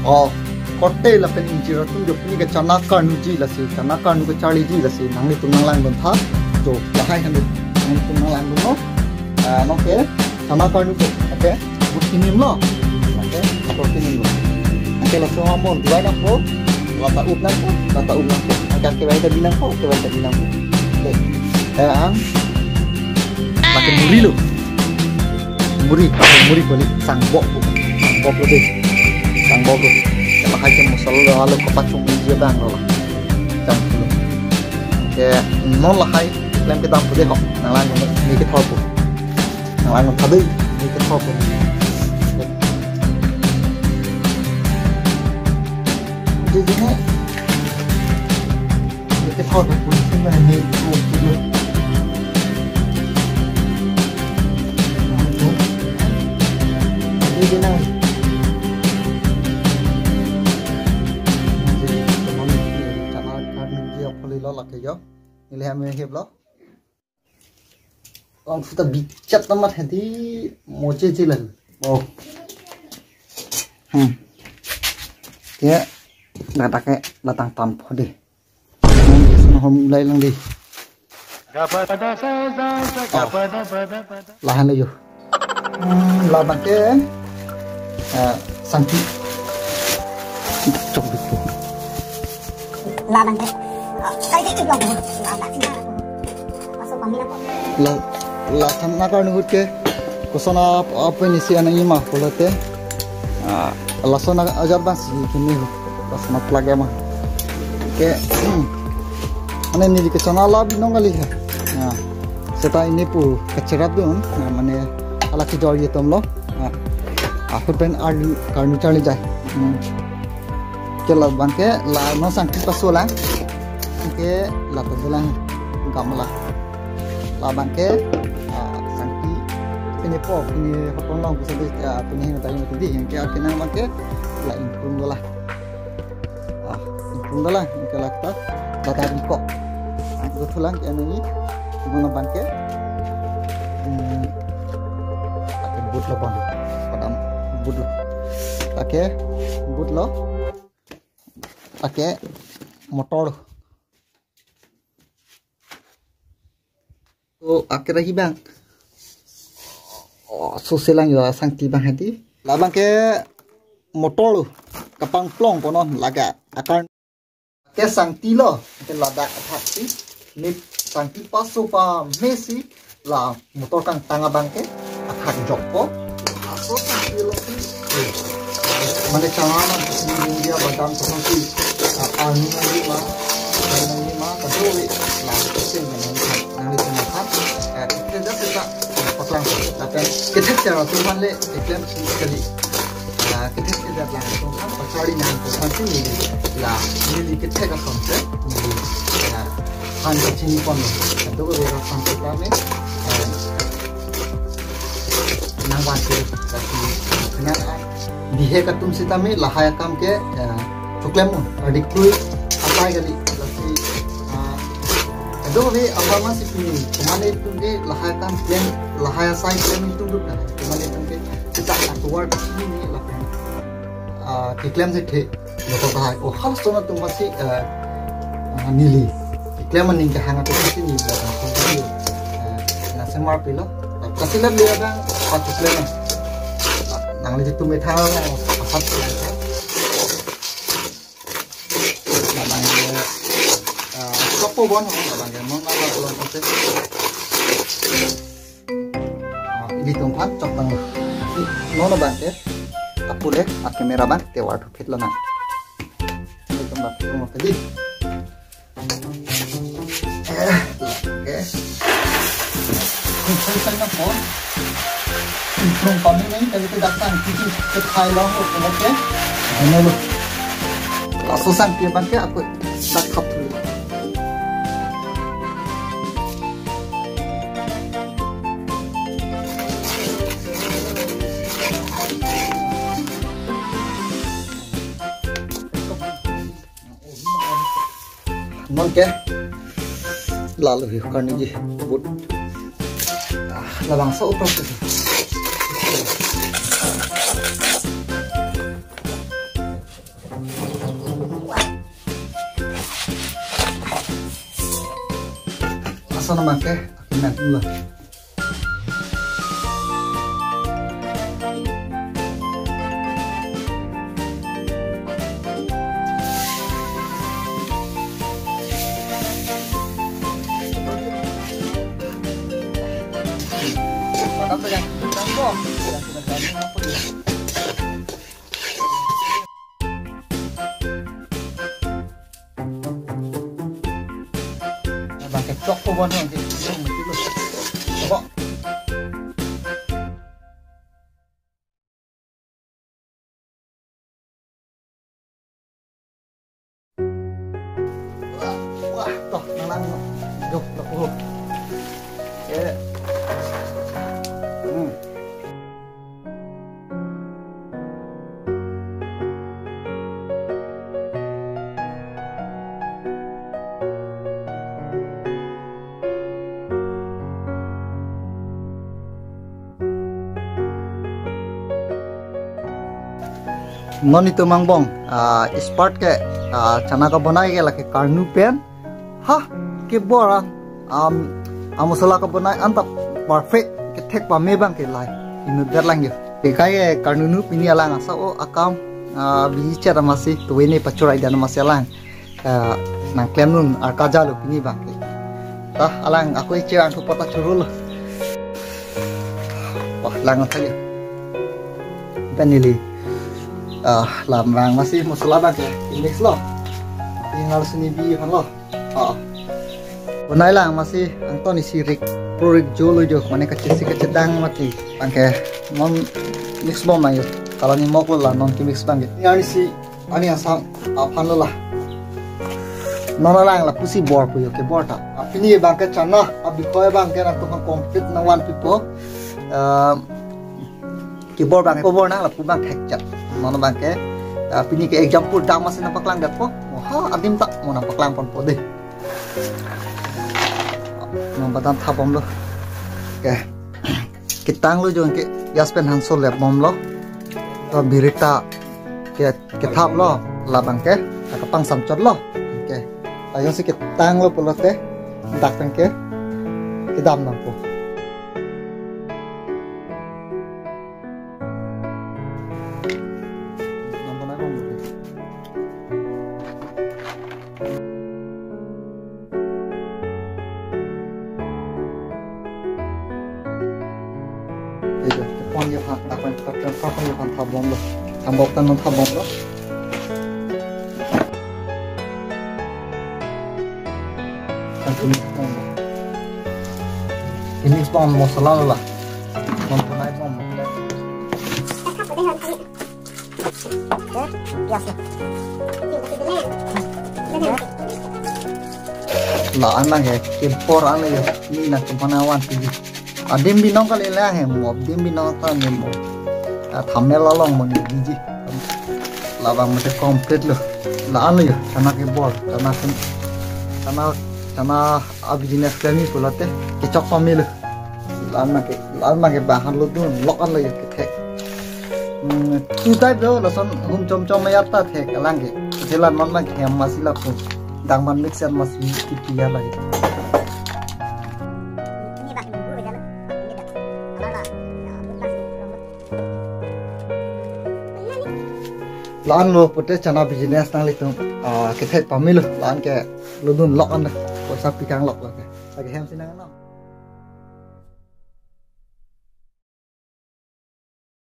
Oh, kote la pen injira tu jo puni ke chana karnu ji la si chana karnu ke chali ji la si nangli tu nang lang don tha jo lahai han nang tu nang lang don no no ke chana karnu ko oke butinim lo oke protein lo oke la so amon dua na po lata up nang po oke ke bai ta binang po oke ang pakai muri lo muri balik sangbok lo deh sangbok lo kalau kayak musal lo lalu kepacung dia bang lo jam lo oke non lah hai lem kita ambil deh kok nalang ini kita hopus nalang tadi ini kita hopus jadi ini kita hopus pun ini tuh ini nang chana karnu dia pholi lo lake yo ile hame heb lo long suta bichat namat hedi moche chilal oh ya nada ke datang tampo deh hom lai lang deh lahan yo laban ke santi cok itu laban ke kayak gitu loh masuk pamina po la tanna karnu ke kosona apa ini sih anak imah polate la sona ajar bas kini pas mat lagi mah ke ane ini ke sana la binongali ya setelah ini pu kecerat dun mane ala ki jol yetom lo aku pen ardu karnu chali jai kela bangke la no sangki pasola ke la pasola gamla la bangke sangki ini po ini potong long bisa punya yang tadi tadi yang ke akena bangke la improve dola ke la kita data kok aku tulang ke ini guna bangke boot lo bang padam boot lo pakai boot lo pakai motor तो akhirnya bang oh susilang yo sangti bang hati labang ke motor kapang plong kono laga akan ke sangti lo ke lada hati ni sangti paso pa mesi la motor kang tanga bang ke akan joko aso sangti lo mana cara dia badam seperti anu lima kedua lah sing nang tempat kita sudah potong tapi kita cara tu mana iklan sekali kita tidak yang tu pasal nang tu ni lah ini kita kan konsep hanya sini pun itu beberapa konsep kami nang wajib tapi kenapa dihe katum sitame lahaya kam ke chuklemu adikui apai gali lasi do ve apa masih pini kemana itu ke lahaya kam plan lahaya sai plan itu dulu kemana itu ke kita keluar sini lah kiklem se the loko bahai oh hal sona tu masih nili kiklem ning ke hanga tu sini lah na semar pilo kasilah dia bang patu plan nang le tu metal apa tu kapo bon abang mon ala ulon kote ini tempat cok tang nono bante apure a kamera ban te water fitlo na ini tempat mo tadi Kung na po kung kami ngayon kasi ito datang kiki ketay lang ko oke ano lo susang tiyapan kaya ako dakap dulu oke lalu kan ini but labang sa utang itu Asal nama ke kena dulu. Apa yang campur? Yang kita cari apa ya? Pakai cok pohon yang gitu, coba. Wah, toh nalang, jauh lepuluh. Ya. Non itu mangbong, sport ke chana ka banai ke laki karnu pen, ha ke bora, amusala ka banai antap perfect ke tek pa mebang ke lai, inu derlang yo. Kai karnu nu pini alang asa o akam bicara masih tu ini pacurai dan masih alang, nang klaim nun arkaja lu pini bang. Tah alang aku icirang tu pota curul. Wah langat saja, penili. Lamrang masih musala bang ke mix lo tinggal sini bi kan lo benai lang masih Antoni sirik prorik jolo jo mana kecil dang mati bangke non mix bom ayo kalau ni mau lah non mix bang ini ani si ani asam apaan lo lah non lang lah pusi bor puyo ke bor ta ini bangke chana abi koi bangke na tu kan complete na one people ke bor bang bor na lah pu bang heccat mana bangke ini ke example dang masih nampak lang datpo wah adim tak mau nampak lang pon pode nampatan thapom lo ke kitang lo jo ke yaspen hansol lep mom lo to birita ke thap lo la bangke ka pang samchot lo ke ayo si kitang lo pulote dak bangke ke dam nampo Pon yo hat tak pen tak yo kan thabom lo ambok tan non thabom lo ini bom masala lah bom panai bom lah anak ya impor anak ya ini nak kemanawan pergi adim binong kali lah he mob dim binong ta ni mo thamne lalong mong giji labang mate complete lo la an yo chana ke bor chana business kami polate ke chok pamil lan ma ke bahan lo dun lok an lo yo ke thek tu type lo son hum chom ya ta thek alang ke jelan man ma ke masila pu dang man mixer mas ti ya la lan lo pute chana business nang litung ke thek pamil lan ke ludun lok an ko sa pikang lok la ke hem sinang no